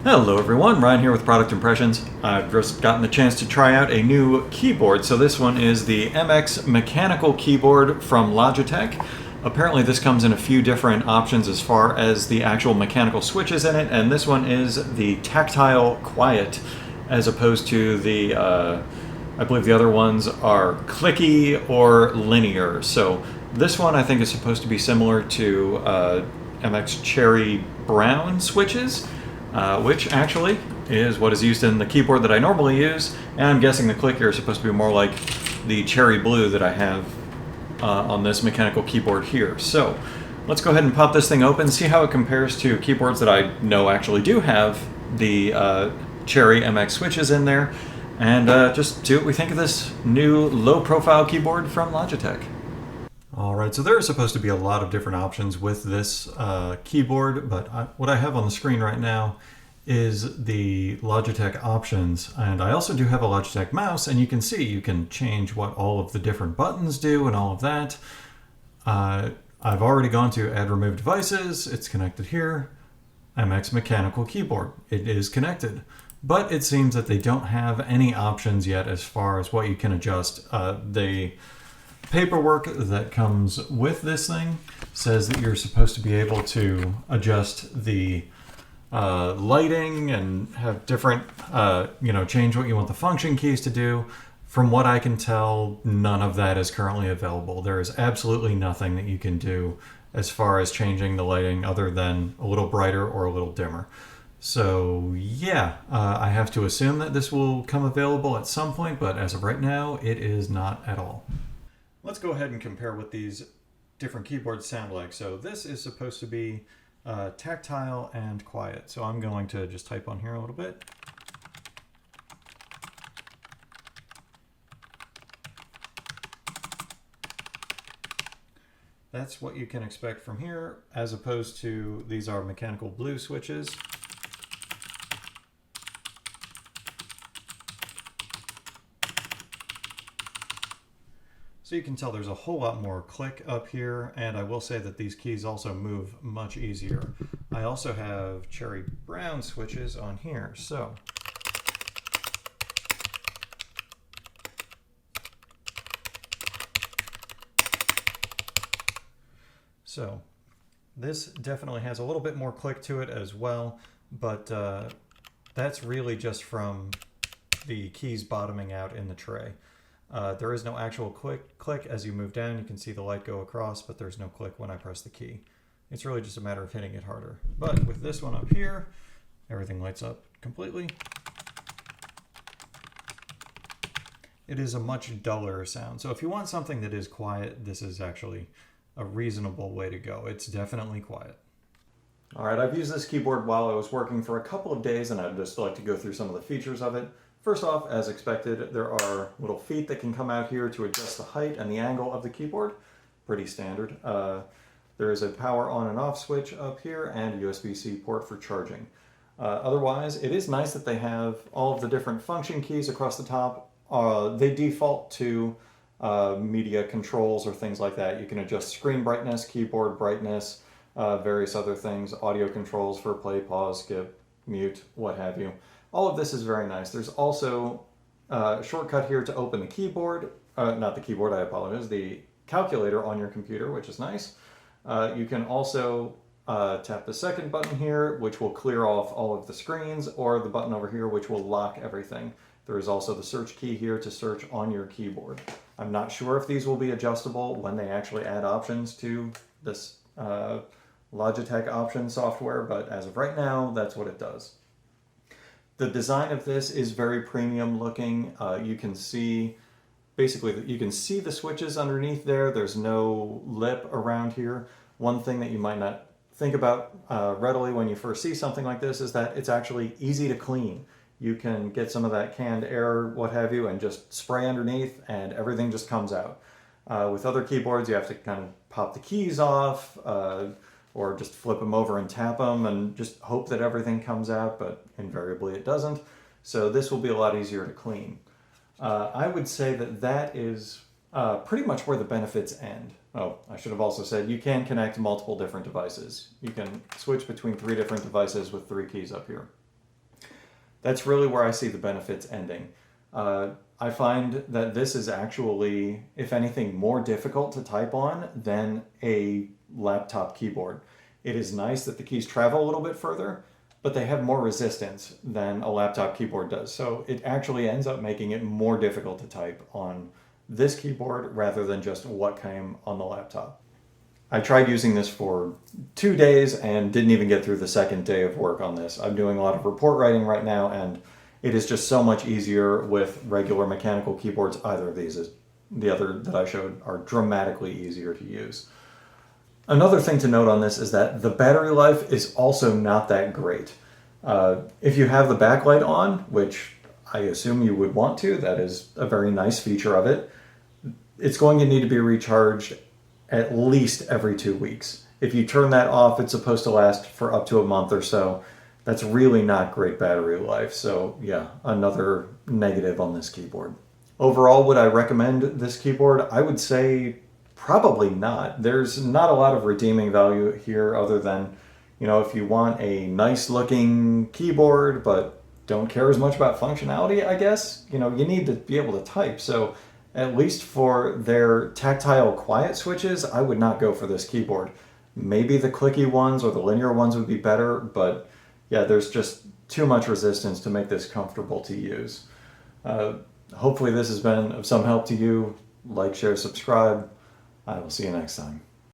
Hello everyone, Ryan here with Product Impressions. I've just gotten the chance to try out a new keyboard. So this one is the MX mechanical keyboard from Logitech. Apparently this comes in a few different options as far as the actual mechanical switches in it, and this one is the tactile quiet as opposed to the, I believe the other ones are clicky or linear. So this one I think is supposed to be similar to MX Cherry Brown switches. Which actually is what is used in the keyboard that I normally use, and I'm guessing the click here is supposed to be more like the cherry blue that I have on this mechanical keyboard here. So let's go ahead and pop this thing open, see how it compares to keyboards that I know actually do have the Cherry MX switches in there, and just see what we think of this new low-profile keyboard from Logitech. Alright, so there are supposed to be a lot of different options with this keyboard, but what I have on the screen right now is the Logitech options, and I also do have a Logitech mouse, and you can see you can change what all of the different buttons do and all of that. I've already gone to Add Remove Devices, it's connected here, MX Mechanical Keyboard, it is connected. But it seems that they don't have any options yet as far as what you can adjust. The paperwork that comes with this thing says that you're supposed to be able to adjust the lighting and have different, change what you want the function keys to do. From what I can tell, none of that is currently available. There is absolutely nothing that you can do as far as changing the lighting other than a little brighter or a little dimmer. So yeah, I have to assume that this will come available at some point, but as of right now, it is not at all. Let's go ahead and compare what these different keyboards sound like. So this is supposed to be tactile and quiet. So I'm going to just type on here a little bit. That's what you can expect from here, as opposed to these are mechanical blue switches. So you can tell there's a whole lot more click up here, and I will say that these keys also move much easier. I also have Cherry Brown switches on here, so this definitely has a little bit more click to it as well, but that's really just from the keys bottoming out in the tray. There is no actual click as you move down. You can see the light go across, but there's no click when I press the key. It's really just a matter of hitting it harder. But with this one up here, everything lights up completely. It is a much duller sound. So if you want something that is quiet, this is actually a reasonable way to go. It's definitely quiet. All right, I've used this keyboard while I was working for a couple of days, and I'd just like to go through some of the features of it. First off, as expected, there are little feet that can come out here to adjust the height and the angle of the keyboard. Pretty standard. There is a power on and off switch up here and a USB-C port for charging. Otherwise, it is nice that they have all of the different function keys across the top. They default to media controls or things like that. You can adjust screen brightness, keyboard brightness, various other things, audio controls for play, pause, skip, mute, what have you. All of this is very nice. There's also a shortcut here to open the keyboard, not the keyboard, I apologize, the calculator on your computer, which is nice. You can also tap the second button here, which will clear off all of the screens, or the button over here, which will lock everything. There is also the search key here to search on your keyboard. I'm not sure if these will be adjustable when they actually add options to this Logitech option software, but as of right now, that's what it does. The design of this is very premium looking. You can see, basically, you can see the switches underneath there. There's no lip around here. One thing that you might not think about readily when you first see something like this is that it's actually easy to clean. You can get some of that canned air, what have you, and just spray underneath, and everything just comes out. With other keyboards, you have to kind of pop the keys off, or just flip them over and tap them and just hope that everything comes out, but invariably it doesn't. So this will be a lot easier to clean. I would say that that is pretty much where the benefits end. Oh, I should have also said you can connect multiple different devices. You can switch between 3 different devices with 3 keys up here. That's really where I see the benefits ending. I find that this is actually, if anything, more difficult to type on than a laptop keyboard. It is nice that the keys travel a little bit further, but they have more resistance than a laptop keyboard does. So it actually ends up making it more difficult to type on this keyboard rather than just what came on the laptop. I tried using this for 2 days and didn't even get through the second day of work on this. I'm doing a lot of report writing right now, and it is just so much easier with regular mechanical keyboards. Either of these, the other that I showed, are dramatically easier to use. Another thing to note on this is that the battery life is also not that great. If you have the backlight on, which I assume you would want to, that is a very nice feature of it, it's going to need to be recharged at least every 2 weeks. If you turn that off, it's supposed to last for up to a month or so. That's really not great battery life. So yeah, another negative on this keyboard. Overall, would I recommend this keyboard? I would say probably not. There's not a lot of redeeming value here other than, if you want a nice looking keyboard but don't care as much about functionality, I guess, you need to be able to type. So at least for their tactile quiet switches, I would not go for this keyboard. Maybe the clicky ones or the linear ones would be better, but yeah, there's just too much resistance to make this comfortable to use. Hopefully this has been of some help to you. Like, share, subscribe. I will see you next time.